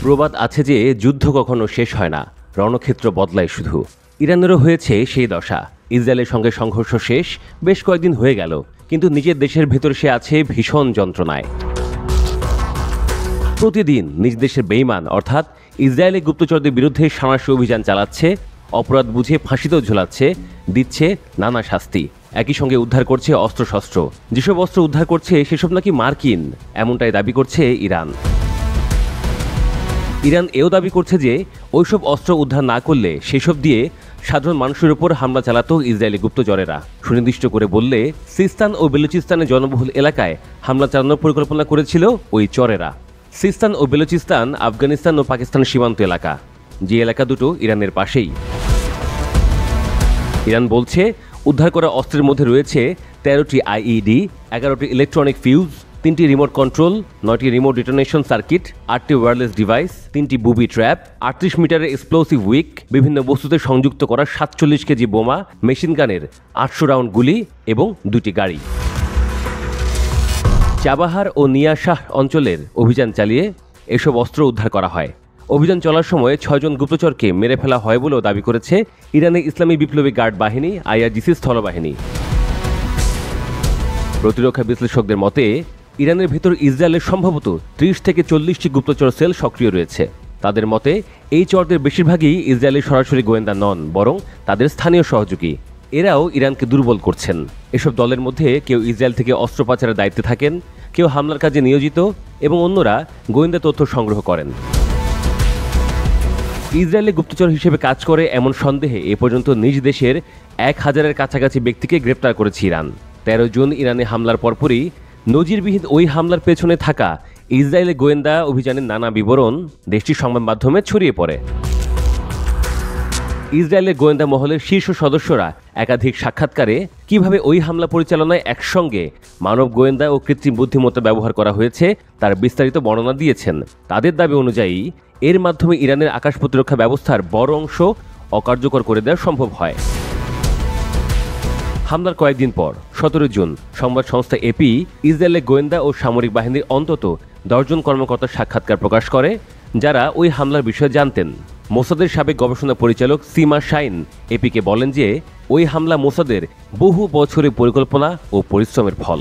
প্রবাদ আছে যে যুদ্ধ কখনো শেষ হয় না, রণক্ষেত্র বদলায় শুধু। ইরানেরও হয়েছে সেই দশা। ইসরায়েলের সঙ্গে সংঘর্ষ শেষ বেশ কয়েকদিন হয়ে গেল, কিন্তু নিজের দেশের ভেতর সে আছে ভীষণ যন্ত্রণায়। প্রতিদিন নিজ দেশের বেঈমান অর্থাৎ ইসরায়েলি গুপ্তচরদের বিরুদ্ধে সাঁড়াশি অভিযান চালাচ্ছে, অপরাধ বুঝে ফাঁসিতেও ঝোলাচ্ছে, দিচ্ছে নানা শাস্তি। একই সঙ্গে উদ্ধার করছে অস্ত্রশস্ত্র। যেসব অস্ত্র উদ্ধার করছে সেসব নাকি মার্কিন, এমনটাই দাবি করছে ইরান। ইরান এও দাবি করছে যে ওইসব অস্ত্র উদ্ধার না করলে সেসব দিয়ে সাধারণ মানুষের উপর হামলা চালাতো ইসরায়েলি গুপ্তচরেরা। সুনির্দিষ্ট করে বললে সিস্তান ও বেলুচিস্তানের জনবহুল এলাকায় হামলা চালানোর পরিকল্পনা করেছিল ওই চরেরা। সিস্তান ও বেলুচিস্তান আফগানিস্তান ও পাকিস্তান সীমান্ত এলাকা, যে এলাকা দুটো ইরানের পাশেই। ইরান বলছে উদ্ধার করা অস্ত্রের মধ্যে রয়েছে 13টি আইইডি, 11টি ইলেকট্রনিক ফিউজ, 3টি রিমোট কন্ট্রোল, 9টি রিমোট ডিটোনেশন সার্কিট, 8টি ওয়্যারলেস ডিভাইস, 3টি বুবি ট্র্যাপ, 38 মিটারের এক্সপ্লোসিভ উইক, বিভিন্ন বস্তুতে সংযুক্ত করা 47 কেজি বোমা, মেশিন গানের 800 রাউন্ড গুলি এবং 2টি গাড়ি। চাবাহার ও নিয়াশাহ অঞ্চলের অভিযান চালিয়ে এসব অস্ত্র উদ্ধার করা হয়। অভিযান চলার সময় 6 জন গুপ্তচরকে মেরে ফেলা হয় বলেও দাবি করেছে ইরানের ইসলামী বিপ্লবী গার্ড বাহিনী IRGC স্থলবাহিনী। প্রতিরক্ষা বিশ্লেষকদের মতে ইরানের ভেতর ইসরায়েলের সম্ভবত 30 থেকে 40টি গুপ্তচর সেল সক্রিয় রয়েছে। তাদের মতে এই চরদের বেশিরভাগই ইসরায়েলের সরাসরি গোয়েন্দা নন, বরং তাদের স্থানীয় সহযোগী। এরাও ইরানকে দুর্বল করছেন। এসব দলের মধ্যে কেউ ইসরায়েল থেকে অস্ত্র পাচারের দায়িত্বে থাকেন, কেউ হামলার কাজে নিয়োজিত এবং অন্যরা গোয়েন্দা তথ্য সংগ্রহ করেন। ইসরায়েলে গুপ্তচর হিসেবে কাজ করে এমন সন্দেহে এ পর্যন্ত নিজ দেশের 1000-এর কাছাকাছি ব্যক্তিকে গ্রেপ্তার করেছে ইরান। 13 জুন ইরানে হামলার পরপরই নজিরবিহীন ওই হামলার পেছনে থাকা ইসরায়েলের গোয়েন্দা অভিযানের নানা বিবরণ দেশটির সংবাদ মাধ্যমে ছড়িয়ে পড়ে। ইসরায়েলের গোয়েন্দা মহলের শীর্ষ সদস্যরা একাধিক সাক্ষাৎকারে কিভাবে ওই হামলা পরিচালনায় একসঙ্গে মানব গোয়েন্দা ও কৃত্রিম বুদ্ধিমত্তা ব্যবহার করা হয়েছে তার বিস্তারিত বর্ণনা দিয়েছেন। তাদের দাবি অনুযায়ী এর মাধ্যমে ইরানের আকাশ প্রতিরক্ষা ব্যবস্থার বড় অংশ অকার্যকর করে দেওয়া সম্ভব হয়। হামলার কয়েকদিন পর 17 জুন সংবাদ সংস্থা এপি ইসরায়েলের গোয়েন্দা ও সামরিক বাহিনীর অন্তত 10 জন কর্মকর্তার সাক্ষাৎকার প্রকাশ করে, যারা ওই হামলার বিষয়ে জানতেন। মোসাদের সাবেক গবেষণা পরিচালক সিমা শাইন এপিকে বলেন যে ওই হামলা মোসাদের বহু বছরের পরিকল্পনা ও পরিশ্রমের ফল।